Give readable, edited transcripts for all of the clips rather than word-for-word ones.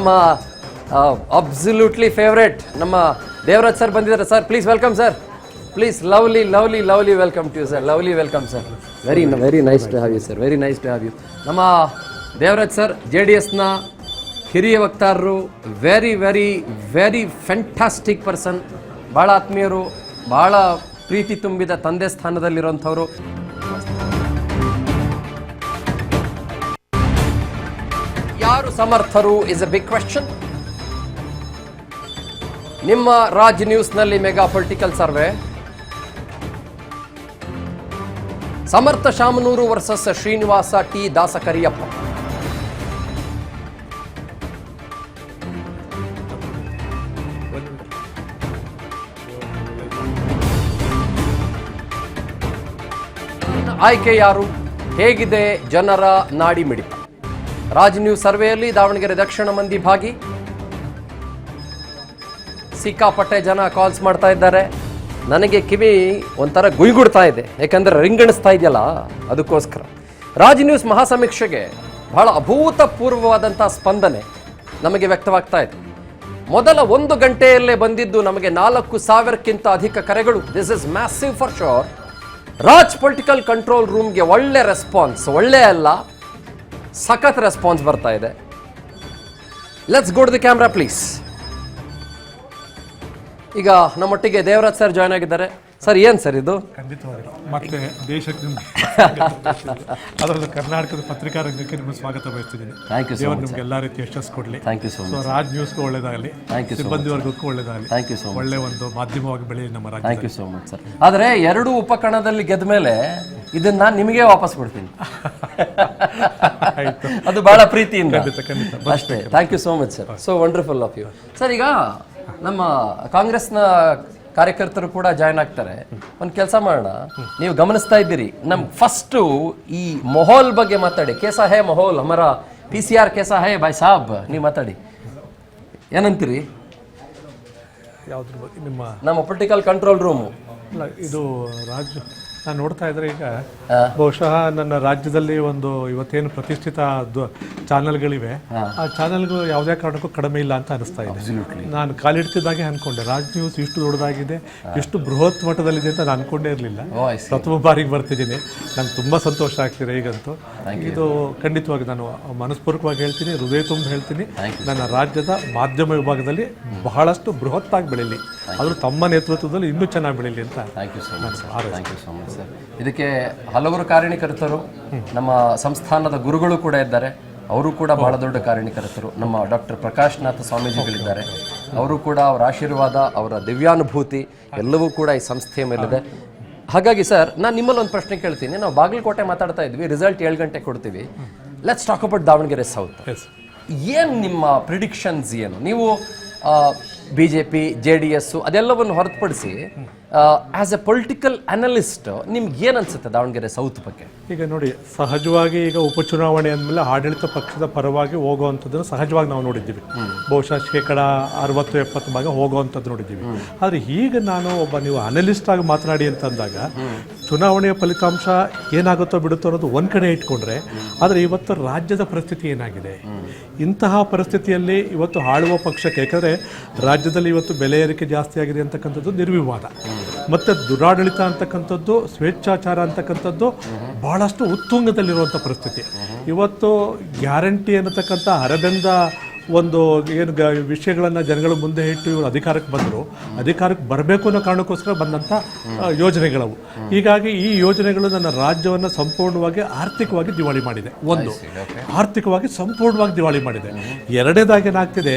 ನಮ್ಮ absolutely favourite ನಮ್ಮ Devaraj sir ಬಂದಿದ್ದಾರೆ. Sir please welcome sir, please. Lovely lovely lovely welcome to you sir, lovely welcome sir. Very nice to have you sir, very nice to have you. ನಮ್ಮ Devaraj sir JDSನ ಹಿರಿಯ ವಕ್ತಾರರು, very very very fantastic person, ಭಾಳ ಆತ್ಮೀಯರು, ಭಾಳ ಪ್ರೀತಿ ತುಂಬಿದ ತಂದೆ ಸ್ಥಾನದಲ್ಲಿರುವಂಥವ್ರು. ಯಾರು ಸಮರ್ಥರು ಇಸ್ ಅ ಬಿಗ್ ಕ್ವೆಶ್ಚನ್. ನಿಮ್ಮ ರಾಜ್ ನ್ಯೂಸ್ನಲ್ಲಿ ಮೆಗಾ ಪೊಲಿಟಿಕಲ್ ಸರ್ವೆ, ಸಮರ್ಥ ಶಾಮನೂರು ವರ್ಸಸ್ ಶ್ರೀನಿವಾಸ ಟಿ ದಾಸಕರಿಯಪ್ಪ. ಆಯ್ಕೆ ಯಾರು? ಹೇಗಿದೆ ಜನರ ನಾಡಿ ಮಿಡಿತ? ರಾಜ್ ನ್ಯೂಸ್ ಸರ್ವೆಯಲ್ಲಿ ದಾವಣಗೆರೆ ದಕ್ಷಿಣ ಮಂದಿ ಭಾಗಿ. ಸಿಕ್ಕಾಪಟ್ಟೆ ಜನ ಕಾಲ್ಸ್ ಮಾಡ್ತಾ ಇದ್ದಾರೆ. ನನಗೆ ಕಿವಿ ಒಂಥರ ಗುಯ್ಗುಡ್ತಾ ಇದೆ, ಯಾಕಂದರೆ ರಿಂಗಣಿಸ್ತಾ ಇದೆಯಲ್ಲ ಅದಕ್ಕೋಸ್ಕರ. ರಾಜ್ ನ್ಯೂಸ್ ಮಹಾಸಮೀಕ್ಷೆಗೆ ಬಹಳ ಅಭೂತಪೂರ್ವವಾದಂಥ ಸ್ಪಂದನೆ ನಮಗೆ ವ್ಯಕ್ತವಾಗ್ತಾ ಇದೆ. ಮೊದಲ 1 ಗಂಟೆಯಲ್ಲೇ ಬಂದಿದ್ದು ನಮಗೆ 4,000ಕ್ಕಿಂತ ಅಧಿಕ ಕರೆಗಳು. This is massive for sure. Raj political control ರೂಮ್ಗೆ ಒಳ್ಳೆ ರೆಸ್ಪಾನ್ಸ್, ಒಳ್ಳೆ ಅಲ್ಲ ಸಖತ್ ರೆಸ್ಪಾನ್ಸ್ ಬರ್ತಾ ಇದೆ. Let's go to the camera please. ಈಗ ನಮ್ಮೊಟ್ಟಿಗೆ ದೇವರಾಜ್ ಸರ್ ಜಾಯ್ನ್ ಆಗಿದ್ದಾರೆ. ಸರ್ ಏನು ಸರ್ ಇದು? ಖಂಡಿತವಾಗಿ ಮತ್ತೆ ದೇಶಕ್ಕೆ ಅದರಲ್ಲೂ ಕರ್ನಾಟಕದ ಪತ್ರಿಕಾ ರಂಗಕ್ಕೆ ನಿಮಗೆ ಸ್ವಾಗತ ಬಯಸ್ತಿದ್ದೀನಿ. Thank you so much. ನಿಮ್ಗೆ ಎಲ್ಲ ರೀತಿ ಯಶಸ್ಸು ಕೊಡಲಿ. Thank you so much. Raj ನ್ಯೂಸ್ಗೂ ಒಳ್ಳೇದಾಗಲಿ, ಸಿಬ್ಬಂದಿ ವರ್ಗಕ್ಕೂ ಒಳ್ಳೇದಾಗಲಿ. Thank you so much. ಒಳ್ಳೆ ಒಂದು ಮಾಧ್ಯಮವಾಗಿ ಬೆಳೆಯಲಿ ನಮ್ಮ ರಾಜ್ಯ. Thank you so much sir. ಆದರೆ 2 ಉಪಕರಣದಲ್ಲಿ ಗೆದ್ದ ಮೇಲೆ ಇದನ್ನ ನಾನು ನಿಮಗೆ ವಾಪಸ್ ಕೊಡ್ತೀನಿ. ಅದು ಬಹಳ ಪ್ರೀತಿಯಿಂದ ಅಷ್ಟೇ. Thank you so much sir, so wonderful of you sir. ಈಗ ನಮ್ಮ ಕಾಂಗ್ರೆಸ್ನ ಕಾರ್ಯಕರ್ತರು ಕೂಡ ಜಾಯ್ನ್ ಆಗ್ತಾರೆ. ಒಂದು ಕೆಲಸ ಮಾಡೋಣ, ನೀವು ಗಮನಿಸ್ತಾ ಇದ್ದೀರಿ, ನಮ್ ಫಸ್ಟು ಈ ಮೊಹೋಲ್ ಬಗ್ಗೆ ಮಾತಾಡಿ. ಕೇಸಾ ಹೇ ಮೊಹೋಲ್, ಹಮಾರ PCR ಕೇಸಾ ಹೇ ಭಾಯ್ ಸಾಬ್, ನೀವು ಮಾತಾಡಿ, ಏನಂತೀರಿ? ಯಾವ್ದ್ರ ಬಗ್ಗೆ? ನಮ್ಮ ಪೊಲಿಟಿಕಲ್ ಕಂಟ್ರೋಲ್ ರೂಮು. ಇದು ರಾಜ್ ನಾನು ನೋಡ್ತಾ ಇದ್ರೆ ಈಗ ಬಹುಶಃ ನನ್ನ ರಾಜ್ಯದಲ್ಲಿ ಒಂದು ಇವತ್ತೇನು ಪ್ರತಿಷ್ಠಿತ ಚಾನಲ್ಗಳಿವೆ, ಆ ಚಾನಲ್ಗಳು ಯಾವುದೇ ಕಾರಣಕ್ಕೂ ಕಡಿಮೆ ಇಲ್ಲ ಅಂತ ಅನಿಸ್ತಾ ಇದೆ. ನಾನು ಕಾಲಿಡ್ತಿದ್ದಾಗೆ ಅನ್ಕೊಂಡೆ ರಾಜ್ ನ್ಯೂಸ್ ಇಷ್ಟು ದೊಡ್ಡದಾಗಿದೆ, ಇಷ್ಟು ಬೃಹತ್ ಮಟ್ಟದಲ್ಲಿದೆ ಅಂತ ನಾನು ಅನ್ಕೊಂಡೇ ಇರಲಿಲ್ಲ. ಪ್ರಥಮ ಬಾರಿಗೆ ಬರ್ತಿದ್ದೀನಿ, ನಂಗೆ ತುಂಬ ಸಂತೋಷ ಆಗ್ತಿದೆ ಈಗಂತೂ. ಇದು ಖಂಡಿತವಾಗಿ ನಾನು ಮನಸ್ಪೂರ್ವಕವಾಗಿ ಹೇಳ್ತೀನಿ, ಹೃದಯ ತುಂಬ ಹೇಳ್ತೀನಿ, ನನ್ನ ರಾಜ್ಯದ ಮಾಧ್ಯಮ ವಿಭಾಗದಲ್ಲಿ ಬಹಳಷ್ಟು ಬೃಹತ್ತಾಗಿ ಬೆಳೀಲಿ, ಆದರೂ ತಮ್ಮ ನೇತೃತ್ವದಲ್ಲಿ ಇನ್ನೂ ಚೆನ್ನಾಗಿ ಬೆಳೀಲಿ ಅಂತ. Thank you so much sir. ಇದಕ್ಕೆ ಹಲವರು ಕಾರಣೀಕರ್ತರು, ನಮ್ಮ ಸಂಸ್ಥಾನದ ಗುರುಗಳು ಕೂಡ ಇದ್ದಾರೆ, ಅವರು ಕೂಡ ಬಹಳ ದೊಡ್ಡ ಕಾರಣೀಕರ್ತರು. ನಮ್ಮ ಡಾಕ್ಟರ್ ಪ್ರಕಾಶ್ನಾಥ ಸ್ವಾಮೀಜಿಗಳಿದ್ದಾರೆ, ಅವರು ಕೂಡ ಅವರ ಆಶೀರ್ವಾದ, ಅವರ ದಿವ್ಯಾನುಭೂತಿ ಎಲ್ಲವೂ ಕೂಡ ಈ ಸಂಸ್ಥೆಯ ಮೇಲಿದೆ. ಹಾಗಾಗಿ ಸರ್, ನಾನು ನಿಮ್ಮಲ್ಲಿ ಒಂದು ಪ್ರಶ್ನೆ ಕೇಳ್ತೀನಿ. ನಾವು ಬಾಗಲಕೋಟೆ ಮಾತಾಡ್ತಾ ಇದ್ವಿ, ರಿಸಲ್ಟ್ 7 ಗಂಟೆ ಕೊಡ್ತೀವಿ. Let's talk about Davanagere south. ಏನು ನಿಮ್ಮ ಪ್ರಿಡಿಕ್ಷನ್ಸ್ ಏನು? ನೀವು BJP JDS ಅದೆಲ್ಲವನ್ನು ಹೊರತುಪಡಿಸಿ ಆಸ್ ಎ ಪೊಲಿಟಿಕಲ್ ಅನಲಿಸ್ಟ್ ನಿಮ್ಗೆ ಏನು ಅನ್ಸುತ್ತೆ ದಾವಣಗೆರೆ ಸೌತ್ ಬಗ್ಗೆ? ಈಗ ನೋಡಿ, ಸಹಜವಾಗಿ ಈಗ ಉಪಚುನಾವಣೆ ಅಂದಮೇಲೆ ಆಡಳಿತ ಪಕ್ಷದ ಪರವಾಗಿ ಹೋಗುವಂಥದ್ದನ್ನು ಸಹಜವಾಗಿ ನಾವು ನೋಡಿದ್ದೀವಿ. ಬಹುಶಃ 60-70% ಭಾಗ ಹೋಗುವಂಥದ್ದು ನೋಡಿದ್ದೀವಿ. ಆದರೆ ಈಗ ನಾನು ನೀವು ಅನಲಿಸ್ಟ್ ಆಗಿ ಮಾತನಾಡಿ ಅಂತಂದಾಗ ಚುನಾವಣೆಯ ಫಲಿತಾಂಶ ಏನಾಗುತ್ತೋ ಬಿಡುತ್ತೋ ಅನ್ನೋದು ಒಂದು ಕಡೆ ಇಟ್ಕೊಂಡ್ರೆ, ಆದರೆ ಇವತ್ತು ರಾಜ್ಯದ ಪರಿಸ್ಥಿತಿ ಏನಾಗಿದೆ, ಇಂತಹ ಪರಿಸ್ಥಿತಿಯಲ್ಲಿ ಇವತ್ತು ಆಳುವ ಪಕ್ಷಕ್ಕೆ, ಯಾಕಂದರೆ ರಾಜ್ಯದಲ್ಲಿ ಇವತ್ತು ಬೆಲೆ ಏರಿಕೆ ಜಾಸ್ತಿ ಆಗಿದೆ ಅಂತಕ್ಕಂಥದ್ದು ನಿರ್ವಿವಾದ, ಮತ್ತು ದುರಾಡಳಿತ ಅಂತಕ್ಕಂಥದ್ದು, ಸ್ವೇಚ್ಛಾಚಾರ ಅಂತಕ್ಕಂಥದ್ದು ಬಹಳಷ್ಟು ಉತ್ತುಂಗದಲ್ಲಿರುವಂಥ ಪರಿಸ್ಥಿತಿ. ಇವತ್ತು ಗ್ಯಾರಂಟಿ ಅನ್ನತಕ್ಕಂಥ ಹರಬೆಂದ ಒಂದು ಏನು ವಿಷಯಗಳನ್ನು ಜನಗಳ ಮುಂದೆ ಇಟ್ಟು ಇವರು ಅಧಿಕಾರಕ್ಕೆ ಬಂದರು, ಅಧಿಕಾರಕ್ಕೆ ಬರಬೇಕು ಅನ್ನೋ ಕಾರಣಕ್ಕೋಸ್ಕರ ಬಂದಂಥ ಯೋಜನೆಗಳವು. ಹೀಗಾಗಿ ಈ ಯೋಜನೆಗಳು ನನ್ನ ರಾಜ್ಯವನ್ನು ಸಂಪೂರ್ಣವಾಗಿ ಆರ್ಥಿಕವಾಗಿ ದಿವಾಳಿ ಮಾಡಿದೆ. ಒಂದು, ಆರ್ಥಿಕವಾಗಿ ಸಂಪೂರ್ಣವಾಗಿ ದಿವಾಳಿ ಮಾಡಿದೆ. ಎರಡನೇದಾಗಿ ಏನಾಗ್ತಿದೆ,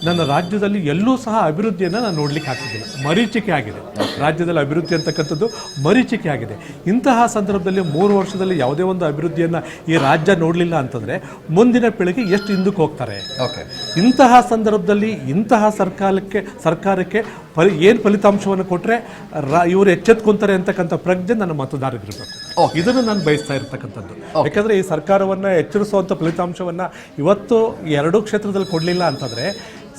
ನನ್ನ ರಾಜ್ಯದಲ್ಲಿ ಎಲ್ಲೂ ಸಹ ಅಭಿವೃದ್ಧಿಯನ್ನು ನಾನು ನೋಡ್ಲಿಕ್ಕೆ ಆಗ್ತಿದ್ದಿಲ್ಲ, ಮರೀಚಿಕೆ ಆಗಿದೆ. ರಾಜ್ಯದಲ್ಲಿ ಅಭಿವೃದ್ಧಿ ಅಂತಕ್ಕಂಥದ್ದು ಮರೀಚಿಕೆ ಆಗಿದೆ. ಇಂತಹ ಸಂದರ್ಭದಲ್ಲಿ 3 ವರ್ಷದಲ್ಲಿ ಯಾವುದೇ ಒಂದು ಅಭಿವೃದ್ಧಿಯನ್ನು ಈ ರಾಜ್ಯ ನೋಡಲಿಲ್ಲ ಅಂತಂದರೆ ಮುಂದಿನ ಪೀಳಿಗೆ ಎಷ್ಟು ಹಿಂದಕ್ಕೆ ಹೋಗ್ತಾರೆ. ಇಂತಹ ಸಂದರ್ಭದಲ್ಲಿ ಇಂತಹ ಸರ್ಕಾರಕ್ಕೆ ಏನು ಫಲಿತಾಂಶವನ್ನು ಕೊಟ್ಟರೆ ಇವರು ಎಚ್ಚೆತ್ಕೊಂತಾರೆ ಅಂತಕ್ಕಂಥ ಪ್ರಜ್ಞೆ ನನ್ನ ಮತದಾರರಿರಬೇಕು. ಇದನ್ನು ನಾನು ಬಯಸ್ತಾ ಇರ್ತಕ್ಕಂಥದ್ದು. ಯಾಕಂದರೆ ಈ ಸರ್ಕಾರವನ್ನು ಎಚ್ಚರಿಸುವಂಥ ಫಲಿತಾಂಶವನ್ನು ಇವತ್ತು 2 ಕ್ಷೇತ್ರದಲ್ಲಿ ಕೊಡಲಿಲ್ಲ ಅಂತಂದರೆ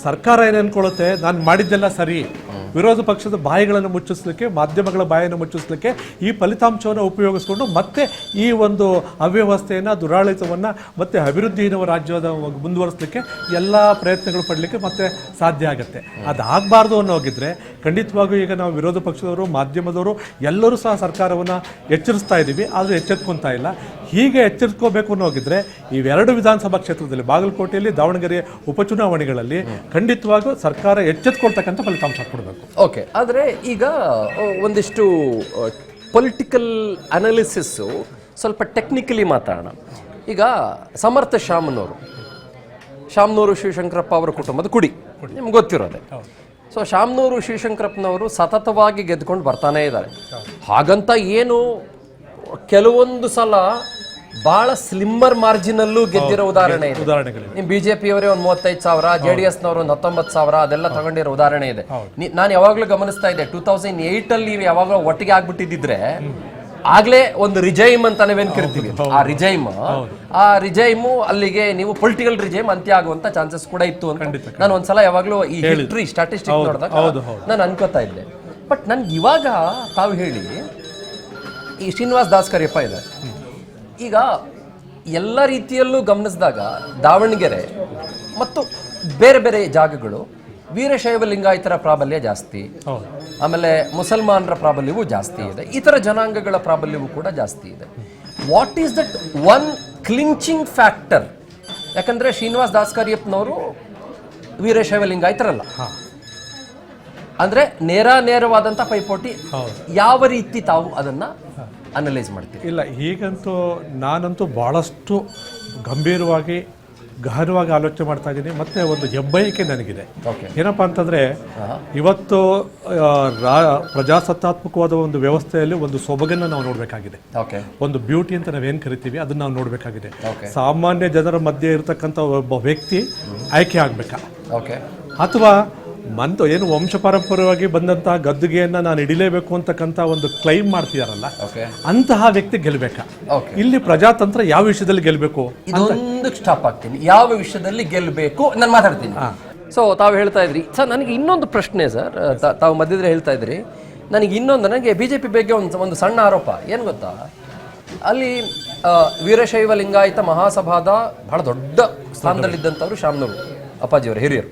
ಸರ್ಕಾರ ಏನು ಅನ್ಕೊಳ್ಳುತ್ತೆ, ನಾನು ಮಾಡಿದ್ದೆಲ್ಲ ಸರಿ, ವಿರೋಧ ಪಕ್ಷದ ಬಾಯಿಗಳನ್ನು ಮುಚ್ಚಿಸ್ಲಿಕ್ಕೆ, ಮಾಧ್ಯಮಗಳ ಬಾಯನ್ನು ಮುಚ್ಚಿಸ್ಲಿಕ್ಕೆ ಈ ಫಲಿತಾಂಶವನ್ನು ಉಪಯೋಗಿಸ್ಕೊಂಡು ಮತ್ತೆ ಈ ಒಂದು ಅವ್ಯವಸ್ಥೆಯನ್ನು, ದುರಾಡಳಿತವನ್ನು ಮತ್ತೆ ಅಭಿವೃದ್ಧಿಹೀನ ರಾಜ್ಯದ ಮುಂದುವರಿಸಲಿಕ್ಕೆ ಎಲ್ಲ ಪ್ರಯತ್ನಗಳು ಪಡಲಿಕ್ಕೆ ಮತ್ತೆ ಸಾಧ್ಯ ಆಗುತ್ತೆ. ಅದಾಗಬಾರ್ದು ಅನ್ನೋಗಿದ್ರೆ ಖಂಡಿತವಾಗಿಯೂ ಈಗ ನಾವು ವಿರೋಧ ಪಕ್ಷದವರು, ಮಾಧ್ಯಮದವರು ಎಲ್ಲರೂ ಸಹ ಸರ್ಕಾರವನ್ನು ಎಚ್ಚರಿಸ್ತಾ ಇದ್ದೀವಿ, ಆದರೆ ಎಚ್ಚೆತ್ಕೊತಾ ಇಲ್ಲ. ಹೀಗೆ ಎಚ್ಚರಿಸ್ಕೋಬೇಕು ಅನ್ನೋಗಿದ್ರೆ ಇವೆರಡು ವಿಧಾನಸಭಾ ಕ್ಷೇತ್ರದಲ್ಲಿ, ಬಾಗಲಕೋಟೆಯಲ್ಲಿ, ದಾವಣಗೆರೆ ಉಪಚುನಾವಣೆಗಳಲ್ಲಿ ಖಂಡಿತವಾಗೂ ಸರ್ಕಾರ ಎಚ್ಚೆತ್ಕೊಳ್ತಕ್ಕಂಥ ಫಲಿತಾಂಶ ಕೊಡಬೇಕು. ಓಕೆ, ಆದರೆ ಈಗ ಒಂದಿಷ್ಟು ಪೊಲಿಟಿಕಲ್ ಅನಾಲಿಸಿಸ್ಸು ಸ್ವಲ್ಪ ಟೆಕ್ನಿಕಲಿ ಮಾತಾಡೋಣ. ಈಗ ಸಮರ್ಥ ಶಾಮನೂರು ಶಿವಶಂಕರಪ್ಪ ಅವರ ಕುಟುಂಬದ ಕುಡಿ ನಿಮ್ಗೆ ಗೊತ್ತಿರೋದೆ. ಸೊ ಶಾಮನೂರು ಶಿವಶಂಕರಪ್ಪನವರು ಸತತವಾಗಿ ಗೆದ್ದುಕೊಂಡು ಬರ್ತಾನೇ ಇದ್ದಾರೆ. ಹಾಗಂತ ಏನು ಕೆಲವೊಂದು ಸಲ ಬಹಳ ಸ್ಲಿಮ್ಮರ್ ಮಾರ್ಜಿನಲ್ಲೂ ಗೆದ್ದಿರೋ ಉದಾಹರಣೆ ಇದೆ. ನಿಮ್ ಬಿಜೆಪಿಯವರೇ ಒಂದು 35,000, JDS-ನವರು ಒಂದು 19,000 ಅದೆಲ್ಲ ತಗೊಂಡಿರೋ ಉದಾಹರಣೆ ಇದೆ. ನಾನು ಯಾವಾಗಲೂ ಗಮನಿಸ್ತಾ ಇದ್ದೆ, 2008 ಅಲ್ಲಿ ಯಾವಾಗಲೂ ಒಟ್ಟಿಗೆ ಆಗ್ಬಿಟ್ಟಿದ್ರೆ ಆಗ್ಲೇ ಒಂದು ರಿಜೈಮ್ ಅಂತ ನಾವೇನ್ ಕರಿತೀವಿ, ಆ ರಿಜೈಮು ಅಲ್ಲಿಗೆ ನೀವು ಪೊಲಿಟಿಕಲ್ ರಿಜೈಮ್ ಅಂತ್ಯ ಆಗುವಂತ ಚಾನ್ಸಸ್ ಕೂಡ ಇತ್ತು ಅಂತ ನಾನು ಒಂದ್ಸಲ ಯಾವಾಗಲೂ ಈ ಹಿಸ್ಟ್ರಿ ಸ್ಟಾಟಿಸ್ಟಿಕ್ ನೋಡಿದಾಗ ನಾನು ಅನ್ಕೋತಾ ಇದ್ದೆ. ಬಟ್ ನನ್ಗೆ ಇವಾಗ ತಾವು ಹೇಳಿ ಈ ಶ್ರೀನಿವಾಸ್ ದಾಸ್ಕರಿಯಪ್ಪ ಇದೆ, ಈಗ ಎಲ್ಲ ರೀತಿಯಲ್ಲೂ ಗಮನಿಸಿದಾಗ ದಾವಣಗೆರೆ ಮತ್ತು ಬೇರೆ ಬೇರೆ ಜಾಗಗಳು ವೀರಶೈವ ಲಿಂಗಾಯತರ ಪ್ರಾಬಲ್ಯ ಜಾಸ್ತಿ, ಆಮೇಲೆ ಮುಸಲ್ಮಾನರ ಪ್ರಾಬಲ್ಯವೂ ಜಾಸ್ತಿ ಇದೆ, ಇತರ ಜನಾಂಗಗಳ ಪ್ರಾಬಲ್ಯವೂ ಕೂಡ ಜಾಸ್ತಿ ಇದೆ. What is that one clinching factor? ಯಾಕಂದ್ರೆ ಶ್ರೀನಿವಾಸ್ ದಾಸ್ಕರಿಯಪ್ಪನವರು ವೀರಶೈವ ಲಿಂಗಾಯತರಲ್ಲ, ಅಂದ್ರೆ ನೇರವಾದಂಥ ಪೈಪೋಟಿ. ಯಾವ ರೀತಿ ತಾವು ಅದನ್ನ ಅನಲೈಸ್ ಮಾಡ್ತೀವಿ? ಇಲ್ಲ, ಹೀಗಂತೂ ನಾನಂತೂ ಬಹಳಷ್ಟು ಗಂಭೀರವಾಗಿ ಗಹನವಾಗಿ ಆಲೋಚನೆ ಮಾಡ್ತಾ ಇದ್ದೀನಿ. ಮತ್ತೆ ಒಂದು ಹೆಬ್ಬಯಕೆ ನನಗಿದೆ. ಏನಪ್ಪಾ ಅಂತಂದ್ರೆ, ಇವತ್ತು ಪ್ರಜಾಸತ್ತಾತ್ಮಕವಾದ ಒಂದು ವ್ಯವಸ್ಥೆಯಲ್ಲಿ ಒಂದು ಸೊಬಗನ್ನು ನಾವು ನೋಡಬೇಕಾಗಿದೆ. ಒಂದು ಬ್ಯೂಟಿ ಅಂತ ನಾವೇನು ಕರಿತೀವಿ ಅದನ್ನ ನಾವು ನೋಡಬೇಕಾಗಿದೆ. ಸಾಮಾನ್ಯ ಜನರ ಮಧ್ಯೆ ಇರತಕ್ಕಂಥ ಒಬ್ಬ ವ್ಯಕ್ತಿ ಆಯ್ಕೆ ಆಗ್ಬೇಕಾ, ಅಥವಾ ಏನು ವಂಶ ಪಾರಂಪರ್ಯವಾಗಿ ಬಂದಂತಹ ಗದ್ದುಗೆಯನ್ನ ನಾನು ಹಿಡಿಲೇಬೇಕು ಅಂತಕ್ಕಂಥ ಒಂದು ಕ್ಲೈಮ್ ಮಾಡ್ತಿದಾರಲ್ಲ, ಅಂತಹ ವ್ಯಕ್ತಿ ಗೆಲ್ಬೇಕಾ? ಇಲ್ಲಿ ಪ್ರಜಾತಂತ್ರ ಯಾವ ವಿಷಯದಲ್ಲಿ ಗೆಲ್ಬೇಕು? ಇದೊಂದು ಸ್ಟಾಪ್ ಆಗ್ತೀನಿ, ಯಾವ ವಿಷಯದಲ್ಲಿ ಗೆಲ್ಬೇಕು ನಾನು ಮಾತಾಡ್ತೀನಿ. ಸೊ ತಾವು ಹೇಳ್ತಾ ಇದ್ರಿ ಸರ್, ನನಗೆ ಇನ್ನೊಂದು ಪ್ರಶ್ನೆ ಸರ್, ತಾವು ಮಧ್ಯದಲ್ಲಿ ಹೇಳ್ತಾ ಇದ್ರಿ, ನನಗೆ ಬಿಜೆಪಿ ಬಗ್ಗೆ ಒಂದು ಸಣ್ಣ ಆರೋಪ ಏನು ಗೊತ್ತಾ? ಅಲ್ಲಿ ವೀರಶೈವ ಲಿಂಗಾಯತ ಮಹಾಸಭಾದ ಬಹಳ ದೊಡ್ಡ ಸ್ಥಾನದಲ್ಲಿದ್ದಂಥವ್ರು ಶಾಮನೂರು ಅಪ್ಪಾಜಿಯವರು, ಹಿರಿಯರು.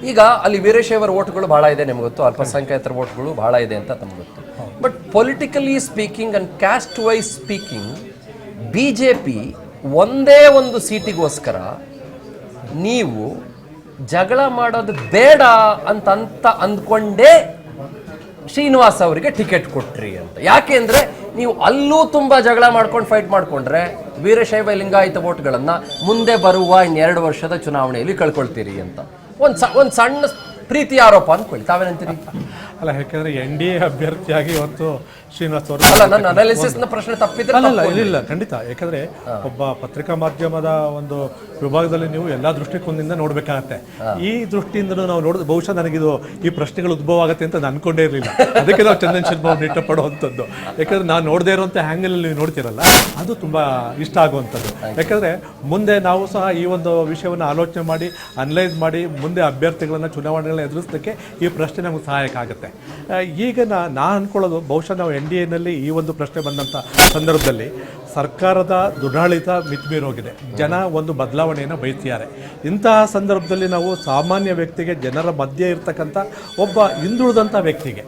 ಈಗ ಅಲ್ಲಿ ವೀರಶೈವರ ಓಟ್ಗಳು ಬಹಳ ಇದೆ ನಿಮ್ಗೆ ಗೊತ್ತು, ಅಲ್ಪಸಂಖ್ಯಾತರ ಓಟ್ಗಳು ಬಹಳ ಇದೆ ಅಂತ ನಮ್ಗೆ ಗೊತ್ತು. But politically speaking and caste wise speaking, BJP ಒಂದೇ ಒಂದು ಸೀಟಿಗೋಸ್ಕರ ನೀವು ಜಗಳ ಮಾಡೋದು ಬೇಡ ಅಂತ ಅಂದ್ಕೊಂಡೇ ಶ್ರೀನಿವಾಸ್ ಅವರಿಗೆ ಟಿಕೆಟ್ ಕೊಟ್ರಿ ಅಂತ. ಯಾಕೆ ಅಂದ್ರೆ ನೀವು ಅಲ್ಲೂ ತುಂಬಾ ಜಗಳ ಮಾಡ್ಕೊಂಡು ಫೈಟ್ ಮಾಡ್ಕೊಂಡ್ರೆ ವೀರಶೈವ ಲಿಂಗಾಯತ ವೋಟ್ಗಳನ್ನ ಮುಂದೆ ಬರುವ 2 ವರ್ಷದ ಚುನಾವಣೆಯಲ್ಲಿ ಕಳ್ಕೊಳ್ತೀರಿ ಅಂತ ಒಂದು ಸಣ್ಣ ಪ್ರೀತಿ ಆರೋಪ ಅನ್ಕೊಳ್ಳಿ. ತಾವೇನಂತೀರಿ? ಅಲ್ಲ, ಯಾಕಂದ್ರೆ NDA ಅಭ್ಯರ್ಥಿಯಾಗಿ ಇವತ್ತು ಶ್ರೀನಿವಾಸ್ ಅವರು, ಅಲ್ಲ ನನ್ನ ಅನಾಲಿಸಿಸ್ ನ ಪ್ರಶ್ನೆ ತಪ್ಪಿದ್ರೆ ಇಲ್ಲ ಖಂಡಿತ. ಯಾಕಂದ್ರೆ ಒಬ್ಬ ಪತ್ರಿಕಾ ಮಾಧ್ಯಮದ ಒಂದು ವಿಭಾಗದಲ್ಲಿ ನೀವು ಎಲ್ಲಾ ದೃಷ್ಟಿಕೋನದಿಂದ ನೋಡ್ಬೇಕಾಗತ್ತೆ. ಈ ದೃಷ್ಟಿಯಿಂದ ನಾವು ಬಹುಶಃ ನನಗಿದು ಈ ಪ್ರಶ್ನೆಗಳು ಉದ್ಭವ ಆಗುತ್ತೆ ಅಂತ ನಾನು ಅನ್ಕೊಂಡೇ ಇರಲಿಲ್ಲ. ಅದಕ್ಕೆ ನಾವು ಚಂದನ್ ಶರ್ಮಾ ಅವ್ರನ್ನ ಇಷ್ಟಪಡುವಂಥದ್ದು. ಯಾಕಂದ್ರೆ ನಾನು ನೋಡದೇ ಇರುವಂತ ಹ್ಯಾಂಗಲ್ ನೀವು ನೋಡ್ತಿರಲ್ಲ, ಅದು ತುಂಬಾ ಇಷ್ಟ ಆಗುವಂಥದ್ದು. ಯಾಕಂದ್ರೆ ಮುಂದೆ ನಾವು ಸಹ ಈ ಒಂದು ವಿಷಯವನ್ನು ಆಲೋಚನೆ ಮಾಡಿ ಅನಲೈಸ್ ಮಾಡಿ ಮುಂದೆ ಅಭ್ಯರ್ಥಿಗಳನ್ನ ಚುನಾವಣೆಗಳನ್ನ ಎದುರಿಸಲಿಕ್ಕೆ ಈ ಪ್ರಶ್ನೆ ನಮಗೆ ಸಹಾಯಕ ಆಗುತ್ತೆ. ಈಗ ನಾನು ಅನ್ಕೊಳ್ಳೋದು, ಬಹುಶಃ ನಾವು NDA-ನಲ್ಲಿ ಈ ಒಂದು ಪ್ರಶ್ನೆ ಬಂದಂಥ ಸಂದರ್ಭದಲ್ಲಿ ಸರ್ಕಾರದ ದುರಾಡಳಿತ ಮಿತಿಮೀರೋಗಿದೆ, ಜನ ಒಂದು ಬದಲಾವಣೆಯನ್ನು ಬಯಸ್ತಿದ್ದಾರೆ. ಇಂತಹ ಸಂದರ್ಭದಲ್ಲಿ ನಾವು ಸಾಮಾನ್ಯ ವ್ಯಕ್ತಿಗೆ, ಜನರ ಮಧ್ಯೆ ಇರ್ತಕ್ಕಂಥ ಒಬ್ಬ ಹಿಂದುಳಿದಂಥ ವ್ಯಕ್ತಿಗೆ,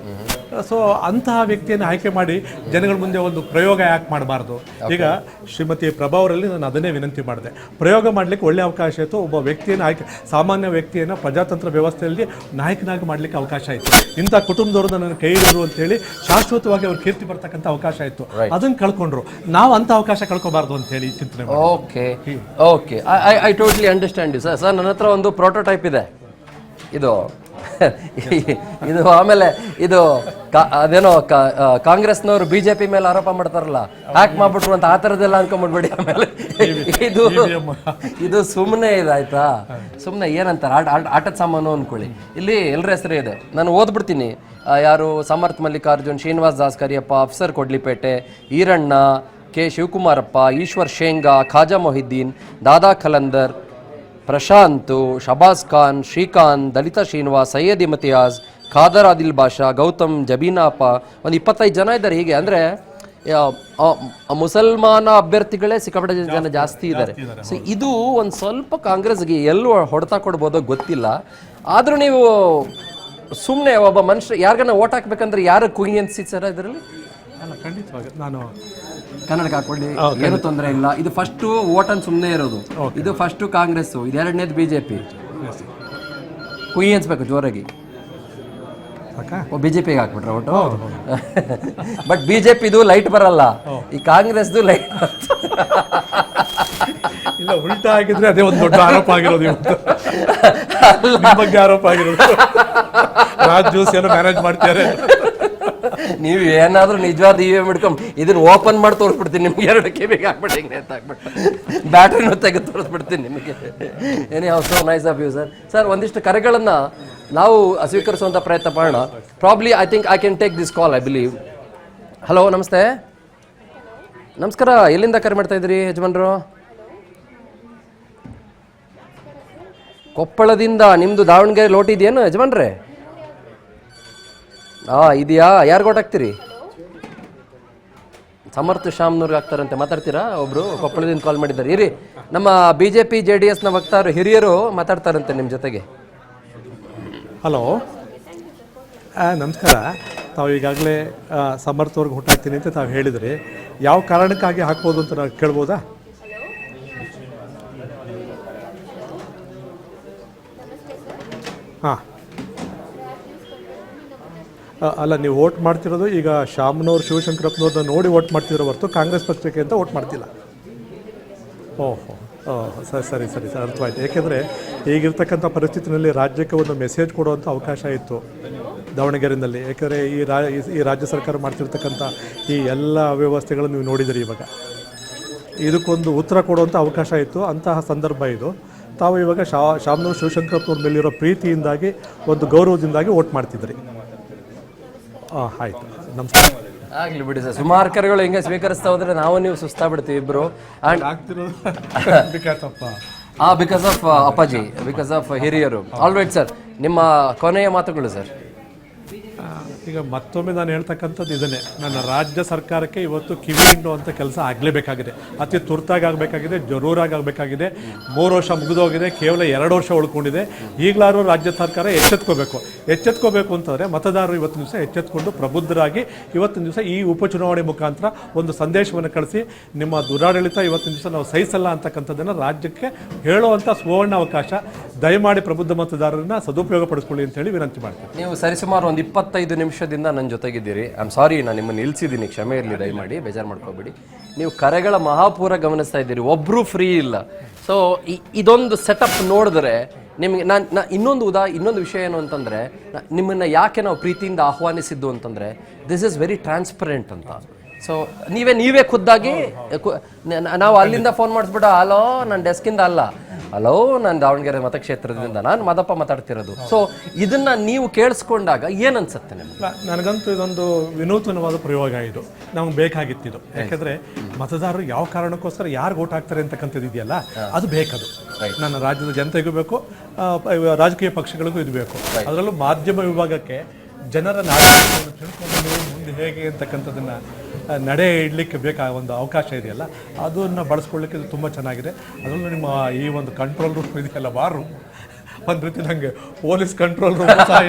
ಸೊ ಅಂತಹ ವ್ಯಕ್ತಿಯನ್ನು ಆಯ್ಕೆ ಮಾಡಿ ಜನಗಳ ಮುಂದೆ ಒಂದು ಪ್ರಯೋಗ ಯಾಕೆ ಮಾಡಬಾರ್ದು? ಈಗ ಶ್ರೀಮತಿ ಪ್ರಭಾ ಅವರಲ್ಲಿ ನಾನು ಅದನ್ನೇ ವಿನಂತಿ ಮಾಡಿದೆ. ಪ್ರಯೋಗ ಮಾಡಲಿಕ್ಕೆ ಒಳ್ಳೆ ಅವಕಾಶ ಇತ್ತು. ಒಬ್ಬ ವ್ಯಕ್ತಿಯನ್ನು ಆಯ್ಕೆ, ಸಾಮಾನ್ಯ ವ್ಯಕ್ತಿಯನ್ನು ಪ್ರಜಾತಂತ್ರ ವ್ಯವಸ್ಥೆಯಲ್ಲಿ ನಾಯಕನಾಗಿ ಮಾಡಲಿಕ್ಕೆ ಅವಕಾಶ ಇತ್ತು. ಇಂಥ ಕುಟುಂಬದವರು ನನ್ನ ಕೈ ಹಿಡಿದ್ರು ಅಂತೇಳಿ ಶಾಶ್ವತವಾಗಿ ಅವ್ರ ಕೀರ್ತಿ ಬರ್ತಕ್ಕಂಥ ಅವಕಾಶ ಇತ್ತು. ಅದನ್ನು ಕಳ್ಕೊಂಡ್ರು. ನಾವು ಅಂಥ ಅವಕಾಶ ಕಳ್ಕೊಬಾರ್ದು ಅಂತ ಹೇಳಿ ಚಿಂತನೆ. Okay, I totally understand you sir. ನನ್ನ ಹತ್ರ ಒಂದು ಪ್ರೋಟೋಟೈಪ್ ಇದೆ. ಇದು ಆಮೇಲೆ ಅದೇನೋ ಕಾಂಗ್ರೆಸ್ನವರು ಬಿಜೆಪಿ ಮೇಲೆ ಆರೋಪ ಮಾಡ್ತಾರಲ್ಲ, ಹ್ಯಾಕ್ ಮಾಡ್ಬಿಟ್ರು ಅಂತ, ಆ ಥರದ್ದೆಲ್ಲ ಅನ್ಕೊಂಡ್ಬಿಡ್ಬೇಡಿ. ಆಮೇಲೆ ಇದು ಸುಮ್ಮನೆ ಇದಾಯ್ತಾ, ಸುಮ್ಮನೆ ಏನಂತಾರೆ ಆಟದ ಸಾಮಾನು ಅನ್ಕೊಳ್ಳಿ. ಇಲ್ಲಿ ಎಲ್ಲರ ಹೆಸರು ಇದೆ, ನಾನು ಓದ್ಬಿಡ್ತೀನಿ. ಯಾರು? ಸಮರ್ಥ್ ಮಲ್ಲಿಕಾರ್ಜುನ್, ಶ್ರೀನಿವಾಸ್ ದಾಸ್ಕರಿಯಪ್ಪ, ಅಫ್ಸರ್ ಕೊಡ್ಲಿಪೇಟೆ, ಈರಣ್ಣ, ಕೆ ಶಿವಕುಮಾರಪ್ಪ, ಈಶ್ವರ್ ಶೇಂಗಾ, ಖಾಜಾ ಮೊಹಿದ್ದೀನ್, ದಾದಾ ಖಲಂದರ್, ಪ್ರಶಾಂತ್, ಶಬಾಸ್ ಖಾನ್, ಶ್ರೀಕಾಂತ್, ದಲಿತ ಶ್ರೀನಿವಾಸ್, ಸೈಯದ್ ಇಮ್ತಿಯಾಜ್, ಖಾದರ್ ಆದಿಲ್ ಬಾಷಾ, ಗೌತಮ್, ಜಬೀನಾಪ, ಒಂದು 25 ಜನ ಇದ್ದಾರೆ. ಹೀಗೆ ಅಂದರೆ ಮುಸಲ್ಮಾನ ಅಭ್ಯರ್ಥಿಗಳೇ ಸಿಕ್ಕಾಪಟ್ಟೆ ಜನ ಜಾಸ್ತಿ ಇದ್ದಾರೆ. ಸೊ ಇದು ಒಂದು ಸ್ವಲ್ಪ ಕಾಂಗ್ರೆಸ್ಗೆ ಎಲ್ಲೂ ಹೊಡೆತ ಕೊಡ್ಬೋದೋ ಗೊತ್ತಿಲ್ಲ. ಆದರೂ ನೀವು ಸುಮ್ಮನೆ ಒಬ್ಬ ಮನುಷ್ಯ ಯಾರಿಗಾನ ಓಟ್ ಹಾಕ್ಬೇಕಂದ್ರೆ ಯಾರು ಕುಯಿ ಅನ್ಸಿತ್ತು ಇದರಲ್ಲಿ? ಅಲ್ಲ, ಖಂಡಿತವಾಗಿ ನಾನು ಕನ್ನಡಕ್ಕೆ ಹಾಕೊಳ್ಳಿ, ಏನು ತೊಂದರೆ ಇಲ್ಲ. ಇದು ಫಸ್ಟು ಓಟ್ ಅಂತ ಸುಮ್ಮನೆ ಇರೋದು. ಇದು ಫಸ್ಟು ಕಾಂಗ್ರೆಸ್, ಇದು ಎರಡನೇದು BJP. ಕುಯಿ ಅನ್ಸ್ಬೇಕು ಜೋರಾಗಿ. ಬಿಜೆಪಿಗೆ ಹಾಕ್ಬಿಟ್ರೆ ಓಟು. ಬಟ್ BJPದು ಲೈಟ್ ಬರಲ್ಲ, ಈ ಕಾಂಗ್ರೆಸ್ದು ಲೈಟ್. ಇಲ್ಲ, ಉಲ್ಟಾ ಆಗಿದ್ರೆ ಅದೇ ಒಂದು ದೊಡ್ಡ ಆರೋಪ ಆಗಿರೋದು. ಇವತ್ತು ಬಗ್ಗೆ ಆರೋಪ ಆಗಿರೋದು, ರಾಜ್ ಜ್ಯೂಸ್ ಏನೋ ಮ್ಯಾನೇಜ್ ಮಾಡ್ತಾರೆ. ನೀವು ಏನಾದ್ರೂ ನಿಜವಾದ EVM ಹಿಡ್ಕೊಂಡ್ ಇದನ್ನ ಓಪನ್ ಮಾಡಿ ತೋರಿಸ್ಬಿಡ್ತೀನಿ ನಿಮ್ಗೆ. 2 ಕಿವಿಗೆ ಹಾಕ್ಬಿಟ್ಟು ಹಿಂಗೆ ಹಾಕ್ಬಿಟ್ಟು ಬ್ಯಾಟ್ರಿನೂ ತೆಗೆದು ತೋರಿಸ್ಬಿಡ್ತೀನಿ ನಿಮಗೆ. ಏನೇ so nice of you sir. Sir, ಒಂದಿಷ್ಟು ಕರೆಗಳನ್ನು ನಾವು ಸ್ವೀಕರಿಸುವಂಥ ಪ್ರಯತ್ನ ಮಾಡೋಣ. Probably I think I can take this call, I believe. Hello, ನಮಸ್ತೆ. ನಮಸ್ಕಾರ. ಎಲ್ಲಿಂದ ಕರೆ ಮಾಡ್ತಾ ಇದ್ದೀರಿ ಯಜಮಾನ್ರು? ಕೊಪ್ಪಳದಿಂದ. ನಿಮ್ಮದು ದಾವಣಗೆರೆ ಲೋಟ್ ಇದೆಯೇನು ಯಜಮಾನ್ರೆ? ಇದೆಯಾ? ಯಾರು ಕೊಟ್ಟಾಗ್ತೀರಿ? ಸಮರ್ಥ ಶಾಮ್ನೂರ್ಗೆ ಆಗ್ತಾರಂತೆ. ಮಾತಾಡ್ತೀರಾ? ಒಬ್ರು ಕೊಪ್ಪಳದಿಂದ ಕಾಲ್ ಮಾಡಿದ್ದಾರೆ. ಇರಿ, ನಮ್ಮ BJP JDSನ ವಕ್ತಾರರು ಹಿರಿಯರು ಮಾತಾಡ್ತಾರಂತೆ ನಿಮ್ಮ ಜೊತೆಗೆ. ಹಲೋ, ನಮಸ್ಕಾರ. ತಾವು ಈಗಾಗಲೇ ಸಮರ್ಥವ್ರಿಗೆ ಹುಟ್ಟಾಕ್ತೀನಿ ಅಂತ ತಾವು ಹೇಳಿದ್ರಿ. ಯಾವ ಕಾರಣಕ್ಕಾಗಿ ಹಾಕ್ಬೋದು ಅಂತ ನಾವು ಕೇಳ್ಬೋದಾ? ಹಾಂ, ಅಲ್ಲ, ನೀವು ವೋಟ್ ಮಾಡ್ತಿರೋದು ಈಗ ಶಾಮನೂರು ಶಿವಶಂಕರಪ್ಪನವ್ರನ್ನ ನೋಡಿ ವೋಟ್ ಮಾಡ್ತಿರೋ ಹೊರತು ಕಾಂಗ್ರೆಸ್ ಪಕ್ಷಕ್ಕೆ ಅಂತ ವೋಟ್ ಮಾಡ್ತಿಲ್ಲ. ಓಹೋ, ಸರಿ ಸರ್, ಅರ್ಥವಾಯ್ತು. ಏಕೆಂದರೆ ಈಗಿರ್ತಕ್ಕಂಥ ಪರಿಸ್ಥಿತಿನಲ್ಲಿ ರಾಜ್ಯಕ್ಕೆ ಒಂದು ಮೆಸೇಜ್ ಕೊಡುವಂಥ ಅವಕಾಶ ಇತ್ತು ದಾವಣಗೆರೆಯಲ್ಲಿ. ಏಕೆಂದರೆ ಈ ರಾಜ್ಯ ಸರ್ಕಾರ ಮಾಡ್ತಿರ್ತಕ್ಕಂಥ ಈ ಎಲ್ಲ ಅವ್ಯವಸ್ಥೆಗಳನ್ನು ನೀವು ನೋಡಿದಿರಿ. ಇವಾಗ ಇದಕ್ಕೊಂದು ಉತ್ತರ ಕೊಡುವಂಥ ಅವಕಾಶ ಇತ್ತು. ಅಂತಹ ಸಂದರ್ಭ ಇದು. ತಾವು ಇವಾಗ ಶಾಮನೂರು ಶಿವಶಂಕರಪ್ಪನವ್ರ ಮೇಲಿರೋ ಪ್ರೀತಿಯಿಂದಾಗಿ, ಒಂದು ಗೌರವದಿಂದಾಗಿ ವೋಟ್ ಮಾಡ್ತಿದ್ರಿ. ಆಯ್ತು, ನಮಸ್ಕಾರ. ಆಗ್ಲಿ ಬಿಡಿ ಸರ್. ಸುಮಾರು ಕರೆಗಳು ಹಿಂಗೆ ಸ್ವೀಕರಿಸ್ತಾ ಹೋದ್ರೆ ನಾವು ನೀವು ಸುಸ್ತಾಗ್ಬಿಡ್ತೀವಿ ಇಬ್ರು. ಬಿಕಾಸ್ ಆಫ್ ಅಪ್ಪಾಜಿ, ಬಿಕಾಸ್ ಆಫ್ ಹಿರಿಯರು. ಆಲ್ ರೈಟ್ ಸರ್, ನಿಮ್ಮ ಕೊನೆಯ ಮಾತುಗಳು ಸರ್. ಈಗ ಮತ್ತೊಮ್ಮೆ ನಾನು ಹೇಳ್ತಕ್ಕಂಥದ್ದು ಇದನ್ನೇ, ನನ್ನ ರಾಜ್ಯ ಸರ್ಕಾರಕ್ಕೆ ಇವತ್ತು ಕಿವಿ ಹಿಂಡುವಂಥ ಕೆಲಸ ಆಗಲೇಬೇಕಾಗಿದೆ. ಅತಿ ತುರ್ತಾಗಿ ಆಗಬೇಕಾಗಿದೆ, ಜರೂರಾಗಿ ಆಗಬೇಕಾಗಿದೆ. 3 ವರ್ಷ ಮುಗಿದೋಗಿದೆ, ಕೇವಲ 2 ವರ್ಷ ಉಳ್ಕೊಂಡಿದೆ. ಈಗಲಾದ್ರೂ ರಾಜ್ಯ ಸರ್ಕಾರ ಎಚ್ಚೆತ್ಕೋಬೇಕು ಅಂತಂದರೆ ಮತದಾರರು ಇವತ್ತಿನ ದಿವಸ ಎಚ್ಚೆತ್ಕೊಂಡು ಪ್ರಬುದ್ಧರಾಗಿ ಇವತ್ತಿನ ದಿವಸ ಈ ಉಪಚುನಾವಣೆ ಮುಖಾಂತರ ಒಂದು ಸಂದೇಶವನ್ನು ಕಳಿಸಿ, ನಿಮ್ಮ ದುರಾಡಳಿತ ಇವತ್ತಿನ ದಿವಸ ನಾವು ಸಹಿಸಲ್ಲ ಅಂತಕ್ಕಂಥದ್ದನ್ನು ರಾಜ್ಯಕ್ಕೆ ಹೇಳುವಂಥ ಸುವರ್ಣ ಅವಕಾಶ. ದಯಮಾಡಿ ಪ್ರಬುದ್ಧ ಮತದಾರರನ್ನ ಸದುಪಯೋಗ ಪಡಿಸ್ಕೊಳ್ಳಿ ಅಂತೇಳಿ ವಿನಂತಿ ಮಾಡ್ತೀನಿ. ನೀವು ಸರಿಸುಮಾರು ಒಂದು 25 ನಿಮಿಷದಿಂದ ನನ್ನ ಜೊತೆಗಿದ್ದೀರಿ. ಐ ಆಮ್ ಸಾರಿ, ನಾನು ನಿಮ್ಮನ್ನು ನಿಲ್ಲಿಸಿದ್ದೀನಿ, ಕ್ಷಮೆ ಇರಲಿ, ದಯಮಾಡಿ ಬೇಜಾರು ಮಾಡ್ಕೋಬೇಡಿ. ನೀವು ಕರೆಗಳ ಮಹಾಪೂರ ಗಮನಿಸ್ತಾ ಇದ್ದೀರಿ, ಒಬ್ಬರು ಫ್ರೀ ಇಲ್ಲ. ಸೊ ಇದೊಂದು ಸೆಟಪ್ ನೋಡಿದ್ರೆ ನಿಮಗೆ ಇನ್ನೊಂದು ವಿಷಯ ಏನು ಅಂತಂದರೆ, ನಿಮ್ಮನ್ನು ಯಾಕೆ ನಾವು ಪ್ರೀತಿಯಿಂದ ಆಹ್ವಾನಿಸಿದ್ದು ಅಂತಂದರೆ, ದಿಸ್ ಇಸ್ ವೆರಿ ಟ್ರಾನ್ಸ್ಪರೆಂಟ್ ಅಂತ. ಸೊ ನೀವೇ ಖುದ್ದಾಗಿ ನಾವು ಅಲ್ಲಿಂದ ಫೋನ್ ಮಾಡಿಸ್ಬಿಟ್ಟು, ಹಲೋ ನನ್ನ ಡೆಸ್ಕಿಂದ ಅಲ್ಲ, ಹಲೋ ನಾನು ದಾವಣಗೆರೆ ಮತಕ್ಷೇತ್ರದಿಂದ ನಾನು ಮದಪ್ಪ ಮಾತಾಡ್ತಿರೋದು. ಸೊ ಇದನ್ನ ನೀವು ಕೇಳಿಸ್ಕೊಂಡಾಗ ಏನ್ ಅನ್ಸುತ್ತೆ ನಿಮ್ಗೆ? ನನಗಂತೂ ಇದೊಂದು ವಿನೂತನವಾದ ಪ್ರಯೋಗ. ಇದು ನಮ್ಗೆ ಬೇಕಾಗಿತ್ತಿದ್ದು. ಯಾಕಂದ್ರೆ ಮತದಾರರು ಯಾವ ಕಾರಣಕ್ಕೋಸ್ಕರ ಯಾರು ಓಟ್ ಹಾಕ್ತಾರೆ ಅಂತಕ್ಕಂಥದ್ದು ಇದೆಯಲ್ಲ, ಅದು ಬೇಕದು. ನನ್ನ ರಾಜ್ಯದ ಜನತೆಗೂ ಬೇಕು, ರಾಜಕೀಯ ಪಕ್ಷಗಳಿಗೂ ಇದು ಬೇಕು. ಅದರಲ್ಲೂ ಮಾಧ್ಯಮ ವಿಭಾಗಕ್ಕೆ ಜನರ ನಾಯಕರನ್ನು ತಿಳ್ಕೊಂಡು ನೀವು ಮುಂದೆ ಹೇಗೆ ಅಂತಕ್ಕಂಥದ್ದನ್ನು ನಡೆ ಇಡಲಿಕ್ಕೆ ಬೇಕಾದ ಒಂದು ಅವಕಾಶ ಇದೆಯಲ್ಲ, ಅದನ್ನು ಬಳಸ್ಕೊಳ್ಳಿಕ್ಕೆ ಇದು ತುಂಬ ಚೆನ್ನಾಗಿದೆ. ಅದರಲ್ಲೂ ನಿಮ್ಮ ಈ ಒಂದು ಕಂಟ್ರೋಲ್ ರೂಮ್ ಇದೆಯಲ್ಲ, ವಾರ್ ರೂಮ್, ಒಂದು ರೀತಿ ನನಗೆ ಪೊಲೀಸ್ ಕಂಟ್ರೋಲ್ ರೂಮ್ ಸಹ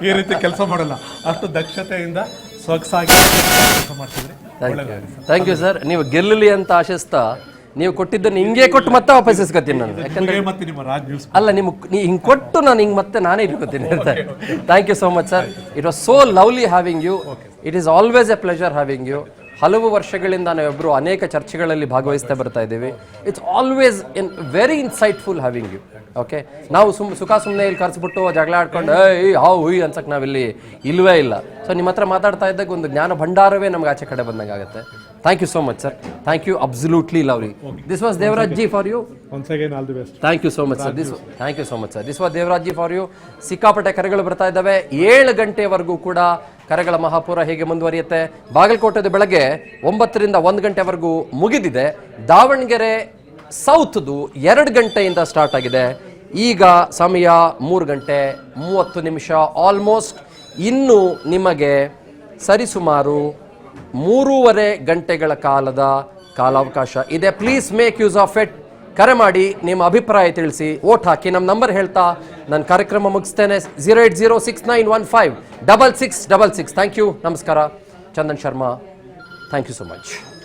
ಈ ರೀತಿ ಕೆಲಸ ಮಾಡಲ್ಲ. ಅಷ್ಟು ದಕ್ಷತೆಯಿಂದ ಸೊಗಸಾಗಿ ಕೆಲಸ ಮಾಡ್ತಿದ್ರಿ. Thank you sir. ನೀವು ಗೆಲ್ಲಲಿ ಅಂತ ಆಶಿಸ್ತಾ ನೀವು ಕೊಟ್ಟಿದ್ದನ್ನು ಹಿಂಗೆ ಕೊಟ್ಟು ಮತ್ತೆ ವಾಪಸ್ ಇಸ್ಕೊತೀನಿ ನಾನು. ಯಾಕಂದ್ರೆ ಮತ್ತೆ ನಿಮ್ಮ ರಾಜ್ ನ್ಯೂಸ್ ಅಲ್ಲ, ಹಿಂಗೆ ಕೊಟ್ಟು ನಾನು ಹಿಂಗೆ ಮತ್ತೆ ನಾನೇ ಇಟ್ಕೊತೀನಿ ಅಂತ. Thank you so much sir. It was so lovely having you. It is always a pleasure having you. ಹಲವು ವರ್ಷಗಳಿಂದ ನಾವಿಬ್ಬರು ಅನೇಕ ಚರ್ಚೆಗಳಲ್ಲಿ ಭಾಗವಹಿಸ್ತಾ ಬರ್ತಾ ಇದ್ದೀವಿ. It's always very insightful having you. Okay, ನಾವು ಸುಮ್ಮನೆ ಇಲ್ಲಿ ಕರೆಸ್ಬಿಟ್ಟು ಜಗಳ ಆಡ್ಕೊಂಡು ಹುಯ್ ಅನ್ಸಕ್ಕೆ ನಾವಿಲ್ಲಿ ಇಲ್ವೇ ಇಲ್ಲ. ಸೊ ನಿಮ್ಮ ಹತ್ರ ಮಾತಾಡ್ತಾ ಇದ್ದಾಗ ಒಂದು ಜ್ಞಾನ ಭಂಡಾರವೇ ನಮ್ಗೆ ಆಚೆ ಕಡೆ ಬಂದಂಗೆ ಆಗುತ್ತೆ. Thank you so much sir. Thank you, absolutely lovely. This was Devaraj ji for you. Once again all the best. Thank you so much sir. Thank you so much sir. This was Devaraj ji for you. ಸಿಕ್ಕಾಪಟ್ಟೆ ಕರೆಗಳು ಬರ್ತಾ ಇದ್ದಾವೆ. 7 ಗಂಟೆವರೆಗೂ ಕೂಡ ಕರೆಗಳ ಮಹಾಪುರ ಹೇಗೆ ಮುಂದುವರಿಯುತ್ತೆ. ಬಾಗಲಕೋಟೆದು ಬೆಳಗ್ಗೆ 9ರಿಂದ 1 ಗಂಟೆವರೆಗೂ ಮುಗಿದಿದೆ. ದಾವಣಗೆರೆ ಸೌತ್ದು 2 ಗಂಟೆಯಿಂದ ಸ್ಟಾರ್ಟ್ ಆಗಿದೆ. ಈಗ ಸಮಯ 3:30 ಆಲ್ಮೋಸ್ಟ್. ಇನ್ನು ನಿಮಗೆ ಸರಿಸುಮಾರು 3.5 ಗಂಟೆಗಳ ಕಾಲದ ಕಾಲಾವಕಾಶ ಇದೆ. Please make use of it. ಕರೆ ಮಾಡಿ, ನಿಮ್ಮ ಅಭಿಪ್ರಾಯ ತಿಳಿಸಿ, ವೋಟ್ ಹಾಕಿ. ನಮ್ಮ ನಂಬರ್ ಹೇಳ್ತಾ ನಾನು ಕಾರ್ಯಕ್ರಮ ಮುಗಿಸ್ತೇನೆ. 08069156666. Thank you. ನಮಸ್ಕಾರ. Chandan Sharma, thank you so much.